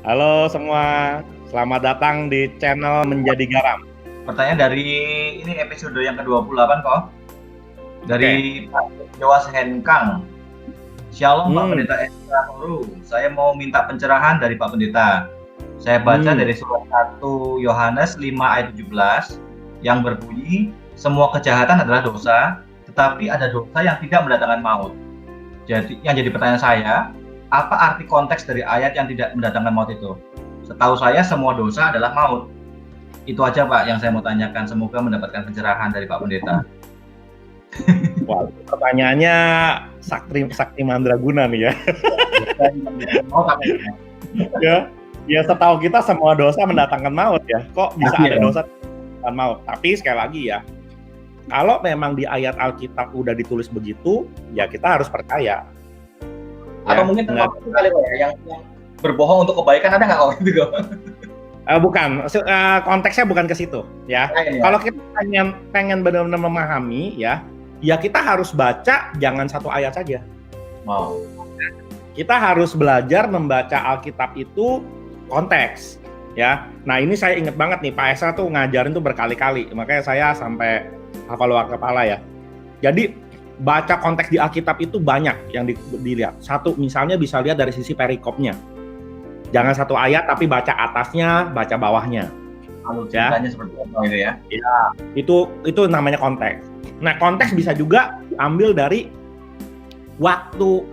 Halo semua, selamat datang di channel Menjadi Garam. Pertanyaan dari ini episode yang ke-28 kok. Dari Pak Yowas Henkang. Shalom Pak Pendeta Esra Toru. Saya mau minta pencerahan dari Pak Pendeta. Saya baca dari surat 1 Yohanes 5 ayat 17 yang berbunyi, semua kejahatan adalah dosa, tetapi ada dosa yang tidak mendatangkan maut. Jadi yang jadi pertanyaan saya, apa arti konteks dari ayat yang tidak mendatangkan maut itu? Setahu saya semua dosa adalah maut. Itu aja Pak yang saya mau tanyakan. Semoga mendapatkan pencerahan dari Pak Pendeta. Wah, pertanyaannya sakti mandraguna nih ya. Ya setahu kita semua dosa mendatangkan maut ya. Kok bisa ada dosa mendatangkan maut? Tapi sekali lagi ya, kalau memang di ayat Alkitab udah ditulis begitu, ya kita harus percaya. Atau mungkin termasuk kali Pak ya, yang berbohong untuk kebaikan ada nggak kok gitu? Bukan, konteksnya bukan ke situ ya. Kalau kita pengen benar-benar memahami ya kita harus baca jangan satu ayat saja. Wow. Kita harus belajar membaca Alkitab itu konteks ya. Nah ini saya ingat banget nih Pak Esra tuh ngajarin tuh berkali-kali, makanya saya sampai hafal luar kepala ya. Jadi baca konteks di Alkitab itu banyak yang dilihat. Satu misalnya bisa lihat dari sisi perikopnya. Jangan satu ayat tapi baca atasnya, baca bawahnya. Ya. Seperti apa gitu ya? Ya, itu namanya konteks. Nah, konteks bisa juga diambil dari waktu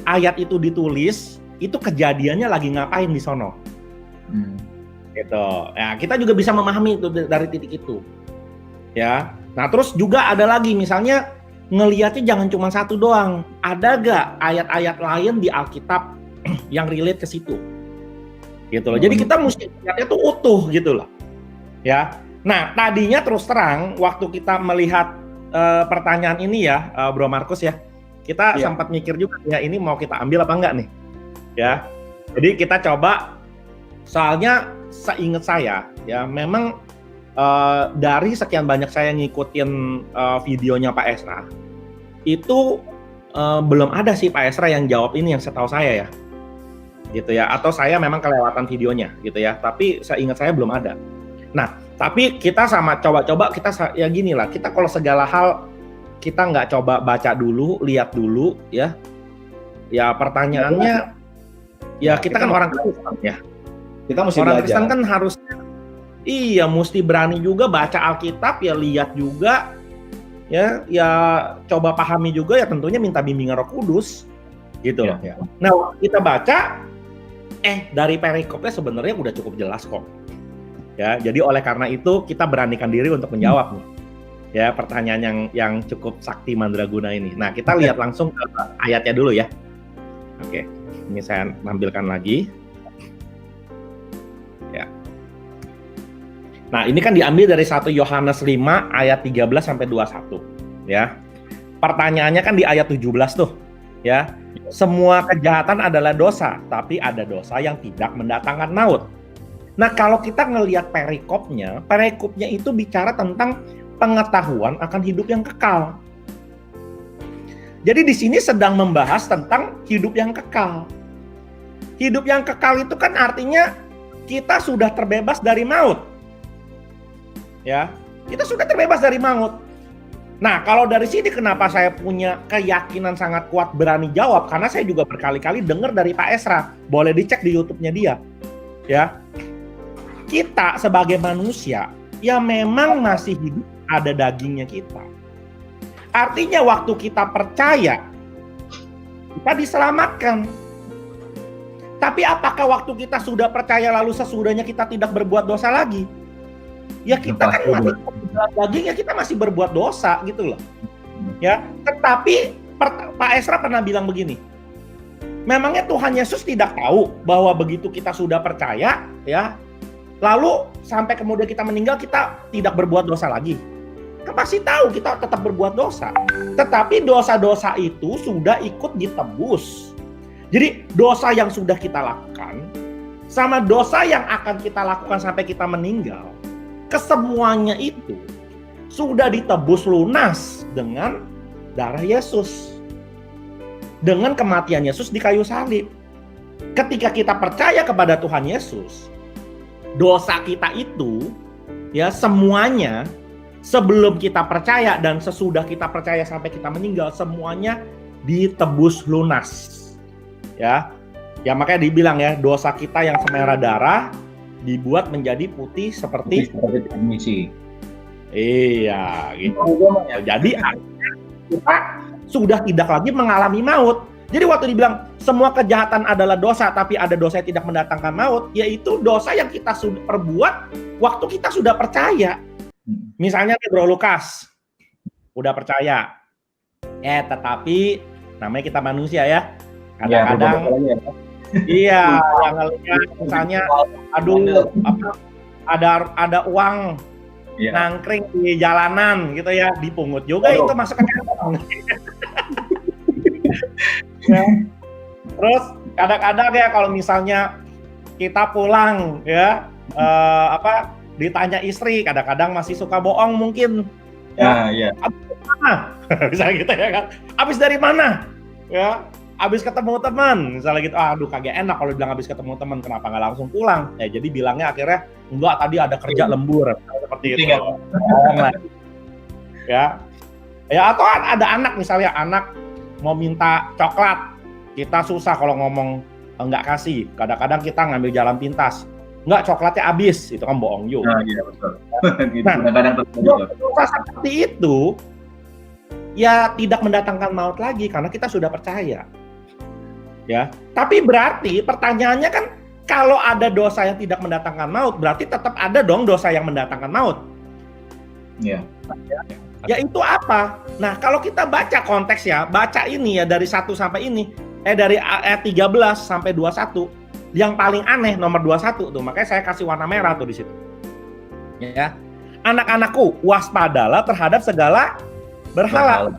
ayat itu ditulis, itu kejadiannya lagi ngapain di sono. Gitu. Ya, kita juga bisa memahami itu dari titik itu. Ya. Nah, terus juga ada lagi misalnya ngelihatnya jangan cuma satu doang. Ada gak ayat-ayat lain di Alkitab yang relate ke situ? Gitu loh. Jadi kita mesti lihatnya tuh utuh gitu loh. Ya. Nah, tadinya terus terang waktu kita melihat pertanyaan ini ya, Bro Markus ya. Kita sempat mikir juga ya ini mau kita ambil apa enggak nih. Ya. Jadi kita coba, soalnya seingat saya ya memang dari sekian banyak saya ngikutin videonya Pak Esra, itu belum ada sih Pak Esra yang jawab ini yang setahu saya ya. Gitu ya, atau saya memang kelewatan videonya gitu ya, tapi seingat saya belum ada. Nah, tapi kita sama coba-coba kita ya gini lah, kita kalau segala hal kita nggak coba baca dulu, lihat dulu ya. Ya pertanyaannya, ya kita kan orang Kristen ya. Kita mesti orang Kristen kan harusnya, mesti berani juga baca Alkitab ya, lihat juga ya coba pahami juga ya, tentunya minta bimbingan Roh Kudus gitu loh. Ya. Nah, kita baca dari perikopnya sebenarnya udah cukup jelas kok. Ya, jadi oleh karena itu kita beranikan diri untuk menjawab nih. Ya, pertanyaan yang cukup sakti mandraguna ini. Nah, kita lihat langsung ke ayatnya dulu ya. Oke, ini saya tampilkan lagi. Ya. Nah, ini kan diambil dari 1 Yohanes 5 ayat 13 sampai 21, ya. Pertanyaannya kan di ayat 17 tuh, ya. Semua kejahatan adalah dosa, tapi ada dosa yang tidak mendatangkan maut. Nah, kalau kita ngelihat perikopnya itu bicara tentang pengetahuan akan hidup yang kekal. Jadi di sini sedang membahas tentang hidup yang kekal. Hidup yang kekal itu kan artinya kita sudah terbebas dari maut. Ya, kita sudah terbebas dari maut. Nah, kalau dari sini kenapa saya punya keyakinan sangat kuat berani jawab? Karena saya juga berkali-kali dengar dari Pak Esra. Boleh dicek di YouTube-nya dia. Ya, kita sebagai manusia, ya memang masih hidup, ada dagingnya kita. Artinya waktu kita percaya, kita diselamatkan. Tapi apakah waktu kita sudah percaya lalu sesudahnya kita tidak berbuat dosa lagi? Ya kita kan masih daging, ya kita masih berbuat dosa gitu loh. Ya, tetapi Pak Esra pernah bilang begini. Memangnya Tuhan Yesus tidak tahu bahwa begitu kita sudah percaya, ya, lalu sampai kemudian kita meninggal kita tidak berbuat dosa lagi? Kan pasti tahu kita tetap berbuat dosa. Tetapi dosa-dosa itu sudah ikut ditebus. Jadi dosa yang sudah kita lakukan sama dosa yang akan kita lakukan sampai kita meninggal, kesemuanya itu sudah ditebus lunas dengan darah Yesus. Dengan kematian Yesus di kayu salib. ketika kita percaya kepada Tuhan Yesus, dosa kita itu ya semuanya sebelum kita percaya dan sesudah kita percaya sampai kita meninggal semuanya ditebus lunas. Ya. Ya makanya dibilang ya, dosa kita yang semerah darah dibuat menjadi putih seperti misi. Iya, gitu. Jadi kita sudah tidak lagi mengalami maut. Jadi waktu dibilang semua kejahatan adalah dosa, tapi ada dosa yang tidak mendatangkan maut, yaitu dosa yang kita sudah perbuat waktu kita sudah percaya. Misalnya nih Bro Lukas, udah percaya, tetapi namanya kita manusia ya, kadang-kadang iya, yang ngelihat misalnya, aduh, ada uang nangkring di jalanan gitu ya, dipungut juga itu masuk ke kantong. Ya. Terus kadang-kadang ya kalau misalnya kita pulang ya, ditanya istri, kadang-kadang masih suka bohong mungkin. Ya, abis dari mana? Misalnya gitu ya kan, abis dari mana? Ya. Abis ketemu teman, misalnya gitu, aduh kagak enak kalau bilang abis ketemu teman, kenapa nggak langsung pulang? Ya jadi bilangnya akhirnya, enggak tadi ada kerja lembur, seperti itu. Ya atau ada anak misalnya, anak mau minta coklat, kita susah kalau ngomong enggak kasih, kadang-kadang kita ngambil jalan pintas, enggak coklatnya habis, itu kan bohong juga. Iya betul. Nah, dosa seperti itu, ya tidak mendatangkan maut lagi karena kita sudah percaya. Ya, tapi berarti pertanyaannya kan kalau ada dosa yang tidak mendatangkan maut, berarti tetap ada dong dosa yang mendatangkan maut. Iya. Ya itu apa? Nah, kalau kita baca konteks ya, baca ini ya dari 1 sampai ini, dari ayat 13 sampai 21, yang paling aneh nomor 21 tuh, makanya saya kasih warna merah tuh di situ. Ya. Anak-anakku, waspadalah terhadap segala berhala.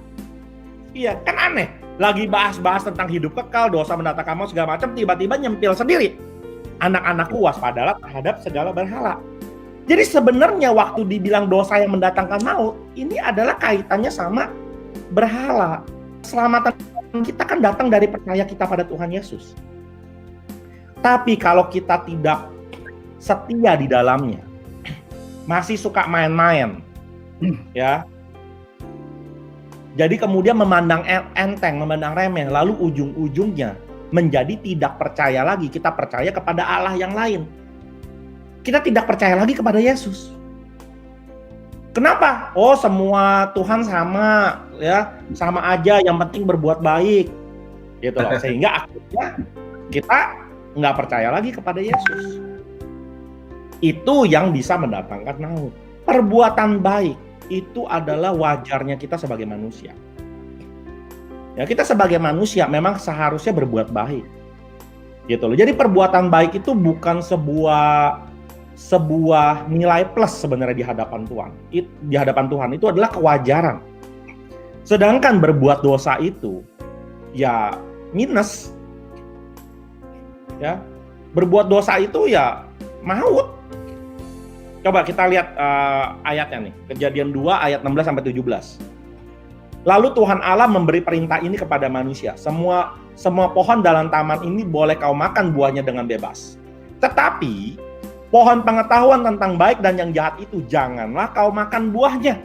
Iya, kan aneh. Lagi bahas-bahas tentang hidup kekal, dosa mendatangkan maut segala macam, tiba-tiba nyempil sendiri. Anak-anakku waspadalah terhadap segala berhala. Jadi sebenarnya waktu dibilang dosa yang mendatangkan maut, ini adalah kaitannya sama berhala. Keselamatan kita kan datang dari percaya kita pada Tuhan Yesus. Tapi kalau kita tidak setia di dalamnya, masih suka main-main, ya. Jadi kemudian memandang enteng, memandang remeh, lalu ujung-ujungnya menjadi tidak percaya lagi. Kita percaya kepada Allah yang lain. Kita tidak percaya lagi kepada Yesus. Kenapa? Oh, semua Tuhan sama, ya, sama aja. Yang penting berbuat baik, gitu loh. Sehingga akhirnya kita nggak percaya lagi kepada Yesus. Itu yang bisa mendatangkan maut. Perbuatan baik itu adalah wajarnya kita sebagai manusia. Ya, kita sebagai manusia memang seharusnya berbuat baik. Gitu loh. Jadi perbuatan baik itu bukan sebuah nilai plus sebenarnya di hadapan Tuhan. Di hadapan Tuhan itu adalah kewajaran. Sedangkan berbuat dosa itu ya minus. Ya. Berbuat dosa itu ya maut. Coba kita lihat ayatnya nih, Kejadian 2 ayat 16 sampai 17. Lalu Tuhan Allah memberi perintah ini kepada manusia, semua pohon dalam taman ini boleh kau makan buahnya dengan bebas. Tetapi pohon pengetahuan tentang baik dan yang jahat itu janganlah kau makan buahnya.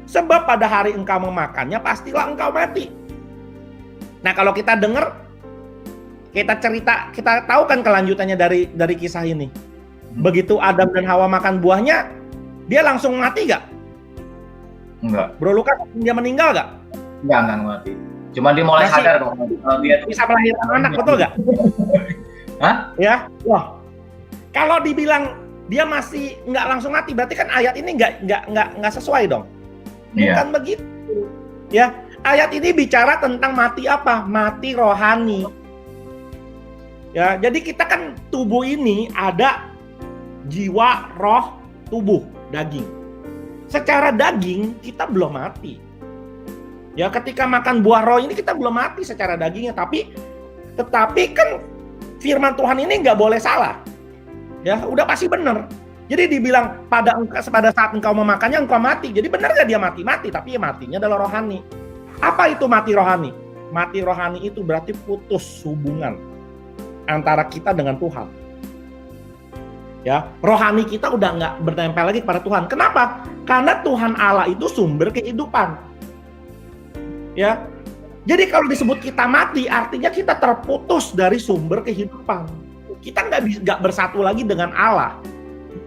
Sebab pada hari engkau memakannya pastilah engkau mati. Nah, kalau kita dengar, kita tahu kan kelanjutannya dari kisah ini. Begitu Adam dan Hawa makan buahnya, dia langsung mati gak? Enggak. Bro Lukas, dia meninggal gak? Enggak mati. Cuma dia mulai sadar kok kalau dia bisa melahirkan anak, betul gak? Hah? Ya, wah. Kalau dibilang dia masih nggak langsung mati, berarti kan ayat ini nggak sesuai dong. Bukan begitu. Ya, ayat ini bicara tentang mati apa? Mati rohani. Ya, jadi kita kan tubuh ini ada jiwa, roh, tubuh, daging. Secara daging kita belum mati. Ya, ketika makan buah roh ini kita belum mati secara dagingnya, tetapi kan firman Tuhan ini nggak boleh salah. Ya, udah pasti benar. Jadi dibilang pada saat engkau memakannya engkau mati. Jadi benar nggak dia mati, tapi ya matinya adalah rohani. Apa itu mati rohani? Mati rohani itu berarti putus hubungan antara kita dengan Tuhan. Ya, rohani kita udah nggak bertempel lagi kepada Tuhan. Kenapa? Karena Tuhan Allah itu sumber kehidupan. Ya, jadi kalau disebut kita mati, artinya kita terputus dari sumber kehidupan. Kita nggak bersatu lagi dengan Allah.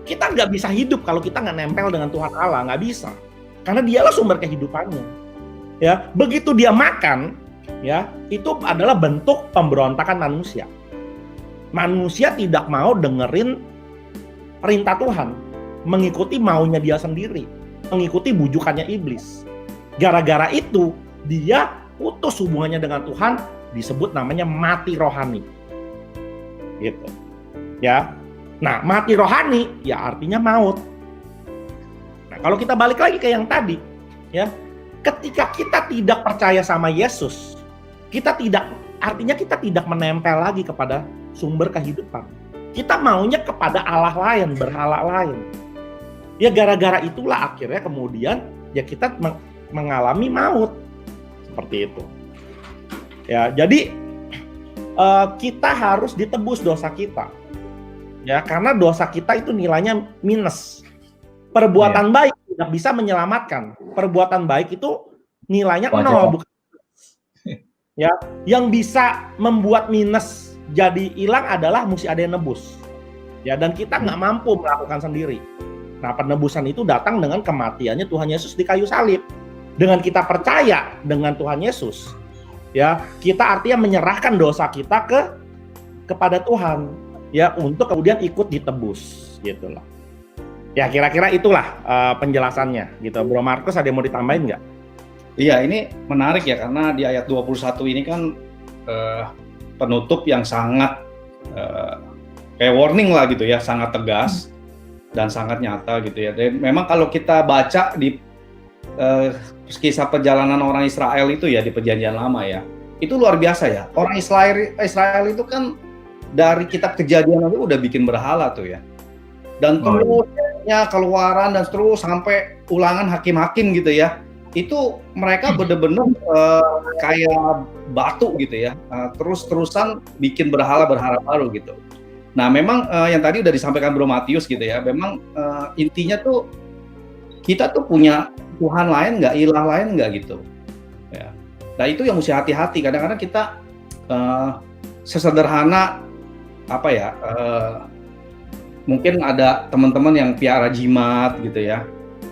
Kita nggak bisa hidup kalau kita nggak nempel dengan Tuhan Allah, nggak bisa. Karena dialah sumber kehidupannya. Ya, begitu dia makan, ya, itu adalah bentuk pemberontakan manusia. Manusia tidak mau dengerin perintah Tuhan, mengikuti maunya dia sendiri, mengikuti bujukannya iblis. Gara-gara itu, dia putus hubungannya dengan Tuhan, disebut namanya mati rohani. Gitu. Ya. Nah, mati rohani ya artinya maut. Nah, kalau kita balik lagi ke yang tadi, ya, ketika kita tidak percaya sama Yesus, artinya kita tidak menempel lagi kepada sumber kehidupan. Kita maunya kepada Allah lain, berhala lain. Ya gara-gara itulah akhirnya kemudian ya kita mengalami maut. Seperti itu. Ya, jadi kita harus ditebus dosa kita. Ya, karena dosa kita itu nilainya minus. Perbuatan baik tidak bisa menyelamatkan. Perbuatan baik itu nilainya 0, bukan. Ya, yang bisa membuat minus jadi hilang adalah mesti ada yang nebus. Ya, dan kita nggak mampu melakukan sendiri. Nah, penebusan itu datang dengan kematiannya Tuhan Yesus di kayu salib. Dengan kita percaya dengan Tuhan Yesus, ya, kita artinya menyerahkan dosa kita kepada Tuhan. Ya, untuk kemudian ikut ditebus, gitu loh. Ya, kira-kira itulah penjelasannya, gitu. Bro Markus, ada yang mau ditambahin nggak? Iya, ini menarik ya, karena di ayat 21 ini kan penutup yang sangat kayak warning lah gitu ya, sangat tegas dan sangat nyata gitu ya. Dan memang kalau kita baca di kisah perjalanan orang Israel itu ya, di Perjanjian Lama ya, itu luar biasa ya. Orang Israel itu kan dari kitab Kejadian itu udah bikin berhala tuh ya, dan terusnya Keluaran dan terus sampai Ulangan, Hakim-Hakim gitu ya, itu mereka bener-bener kayak batu gitu ya, terus-terusan bikin berhala baru gitu. Nah memang yang tadi udah disampaikan Bro Matius gitu ya, memang intinya tuh kita tuh punya Tuhan lain nggak, ilah lain nggak gitu ya. Nah itu yang mesti hati-hati. Kadang-kadang kita sesederhana apa ya, mungkin ada teman-teman yang piara jimat gitu ya,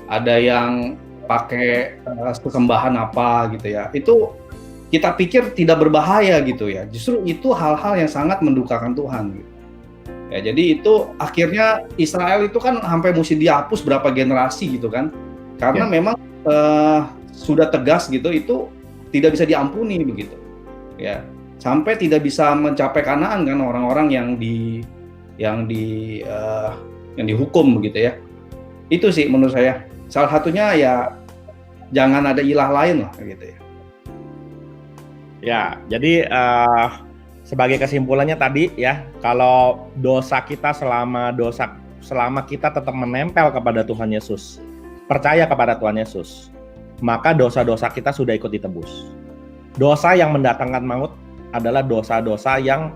ada yang pakai sesembahan apa gitu ya, itu kita pikir tidak berbahaya gitu ya, justru itu hal-hal yang sangat mendukakan Tuhan gitu. Ya, jadi itu akhirnya Israel itu kan sampai mesti dihapus berapa generasi gitu kan, karena memang sudah tegas gitu, itu tidak bisa diampuni begitu ya. Sampai tidak bisa mencapai Kanaan kan orang-orang yang dihukum begitu ya. Itu sih menurut saya. Salah satunya ya jangan ada ilah lain lah gitu ya. Ya, jadi sebagai kesimpulannya tadi ya, kalau dosa kita selama kita tetap menempel kepada Tuhan Yesus, percaya kepada Tuhan Yesus, maka dosa-dosa kita sudah ikut ditebus. Dosa yang mendatangkan maut adalah dosa-dosa yang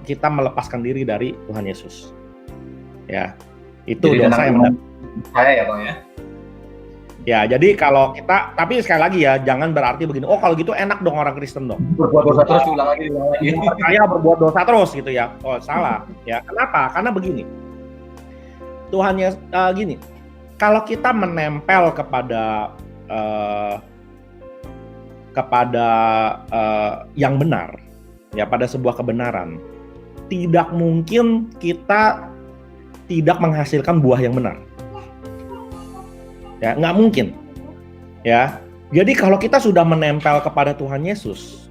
kita melepaskan diri dari Tuhan Yesus. Ya, itu jadi dosa yang saya ya Bang ya. Ya, jadi kalau kita, tapi sekali lagi ya, jangan berarti begini, oh kalau gitu enak dong orang Kristen dong. Berbuat dosa terus, ulang lagi. Percaya berbuat dosa terus gitu ya. Oh salah. Ya, kenapa? Karena begini, Tuhan gini, kalau kita menempel kepada yang benar, ya pada sebuah kebenaran, tidak mungkin kita tidak menghasilkan buah yang benar. Ya, nggak mungkin. Ya, jadi kalau kita sudah menempel kepada Tuhan Yesus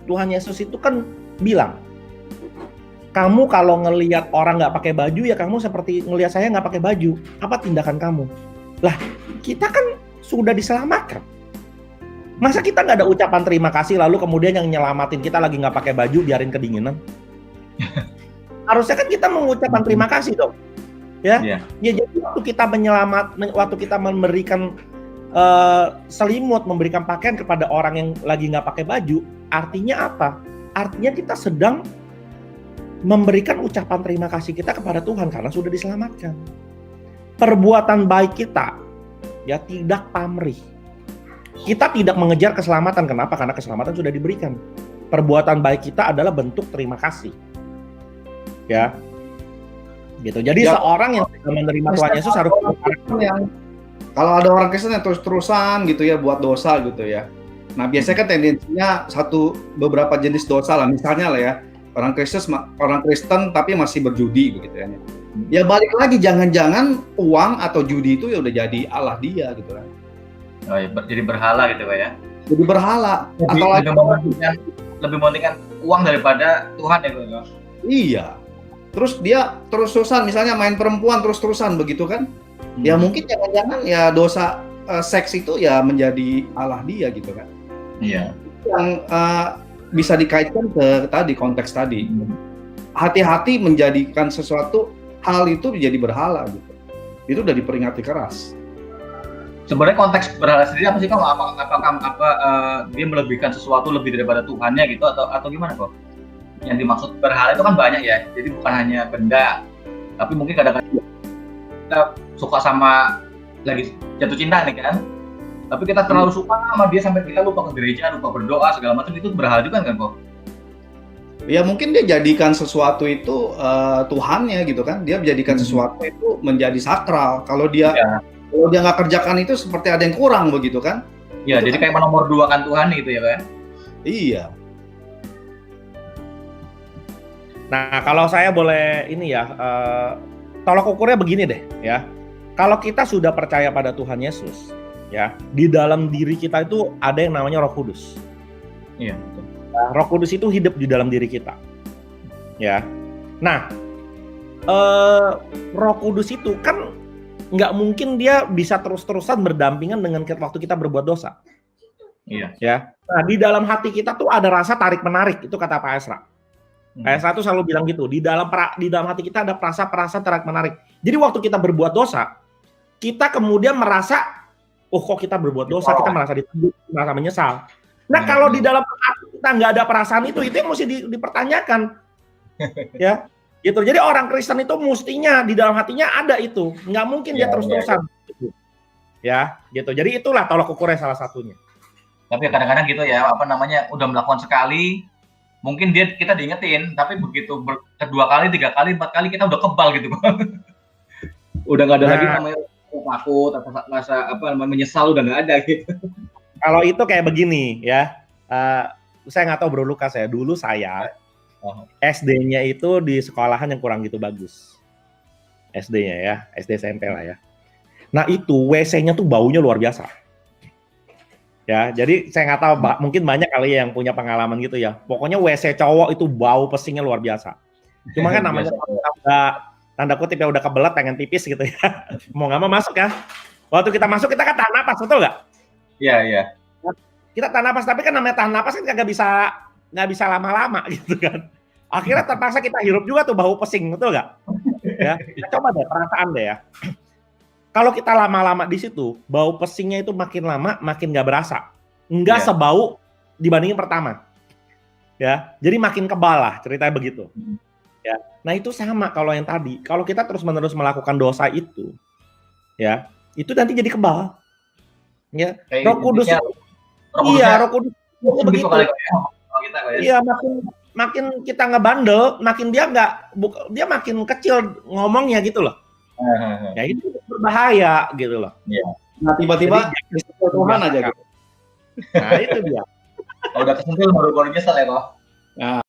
itu kan bilang, kamu kalau ngelihat orang nggak pakai baju ya kamu seperti ngelihat saya nggak pakai baju. Apa tindakan kamu? Lah, kita kan sudah diselamatkan. Masa kita nggak ada ucapan terima kasih lalu kemudian yang nyelamatin kita lagi nggak pakai baju biarin kedinginan? Harusnya kan kita mengucapkan terima kasih dong. Ya, ya jadi waktu kita memberikan selimut, memberikan pakaian kepada orang yang lagi nggak pakai baju, artinya apa? Artinya kita sedang memberikan ucapan terima kasih kita kepada Tuhan karena sudah diselamatkan. Perbuatan baik kita ya tidak pamrih. Kita tidak mengejar keselamatan. Kenapa? Karena keselamatan sudah diberikan. Perbuatan baik kita adalah bentuk terima kasih. Ya. Gitu. Jadi Ya. seorang yang sudah menerima Tuhan Yesus harus yang kalau ada orang Kristen yang terus-terusan gitu ya buat dosa gitu ya. Nah, biasanya kan tendensinya beberapa jenis dosa lah, misalnya lah ya, orang Kristen tapi masih berjudi begitu ya. Ya balik lagi, jangan-jangan uang atau judi itu ya udah jadi Allah dia gitu kan. Oh, ya, jadi berhala gitu Pak ya. Jadi berhala. Lebih mementingkan uang daripada Tuhan ya Pak. Iya. Terus dia terus-terusan misalnya main perempuan terus-terusan begitu kan. Ya mungkin jangan-jangan ya dosa seks itu ya menjadi Allah dia gitu kan. Iya. Yang bisa dikaitkan ke konteks tadi. Hati-hati menjadikan sesuatu hal itu menjadi berhala gitu. Itu udah diperingati keras. Sebenarnya konteks berhala sendiri apa sih Kang? Apakah dia melebihkan sesuatu lebih daripada Tuhannya gitu atau gimana kok? Yang dimaksud berhala itu kan banyak ya. Jadi bukan hanya benda, tapi mungkin kadang-kadang kita suka sama lagi jatuh cinta nih kan. Tapi kita terlalu suka sama dia sampai kita lupa ke gereja, lupa berdoa segala macam, itu berhala juga kan kok? Ya mungkin dia jadikan sesuatu itu Tuhannya gitu kan. Dia menjadikan sesuatu itu menjadi sakral. Kalau dia nggak kerjakan itu seperti ada yang kurang begitu kan? Iya, jadi kayak menomor dua kan Tuhan gitu ya kan? Iya. Nah, kalau saya boleh ini ya, tolak ukurnya begini deh ya. Kalau kita sudah percaya pada Tuhan Yesus, ya, di dalam diri kita itu ada yang namanya Roh Kudus. Iya. Nah, Roh Kudus itu hidup di dalam diri kita, ya. Nah, Roh Kudus itu kan nggak mungkin dia bisa terus-terusan berdampingan dengan waktu kita berbuat dosa. Iya. Ya. Nah, di dalam hati kita tuh ada rasa tarik-menarik, itu kata Pak Esra. Pak Esra tuh selalu bilang gitu, di dalam hati kita ada perasa tarik-menarik. Jadi waktu kita berbuat dosa, kita kemudian merasa, oh kok kita berbuat dosa, kita merasa ditunggu, merasa menyesal. Nah, kalau di dalam hati kita nggak ada perasaan itu yang mesti dipertanyakan. Ya. Gitu. Jadi orang Kristen itu mestinya di dalam hatinya ada itu, nggak mungkin dia terus-terusan. Ya, gitu. Jadi itulah tolak ukurnya salah satunya. Tapi kadang-kadang gitu ya, udah melakukan sekali, mungkin kita diingetin, tapi begitu kedua kali, 3 kali, 4 kali kita udah kebal gitu. Udah nggak ada lagi namanya takut, rasa menyesal, udah nggak ada gitu. Kalau itu kayak begini ya, saya nggak tahu Bro Lukas ya, dulu saya SD-nya itu di sekolahan yang kurang gitu bagus. SD-nya ya, SD SMP lah ya. Nah itu WC-nya tuh baunya luar biasa. Ya, jadi saya nggak tahu, mungkin banyak kali ya yang punya pengalaman gitu ya. Pokoknya WC cowok itu bau pesingnya luar biasa. Cuma kan namanya tanda kutip ya udah kebelet pengen pipis gitu ya. Mau nggak mau masuk ya. Waktu kita masuk kita kan tahan napas, betul nggak? Iya, iya. Kita tahan napas, tapi kan namanya tahan napas kan nggak bisa lama-lama gitu kan. Akhirnya terpaksa kita hirup juga tuh bau pesing, betul nggak? Ya, coba deh perasaan deh ya. Kalau kita lama-lama di situ, bau pesingnya itu makin lama makin nggak berasa, nggak sebau dibandingin pertama. Ya, jadi makin kebal lah ceritanya begitu. Ya, nah itu sama kalau yang tadi. Kalau kita terus-menerus melakukan dosa itu, ya, itu nanti jadi kebal. Ya, Roh Kudus. Iya, Roh Kudus begitu. Iya, makin kita ngebandel, makin dia makin kecil ngomongnya gitu loh. Ya itu berbahaya gitu loh. Iya. Nah tiba-tiba disentuh Tuhan aja gitu. Nah itu dia. Kalau udah kesentuh baru nyesel ya kok. Nah,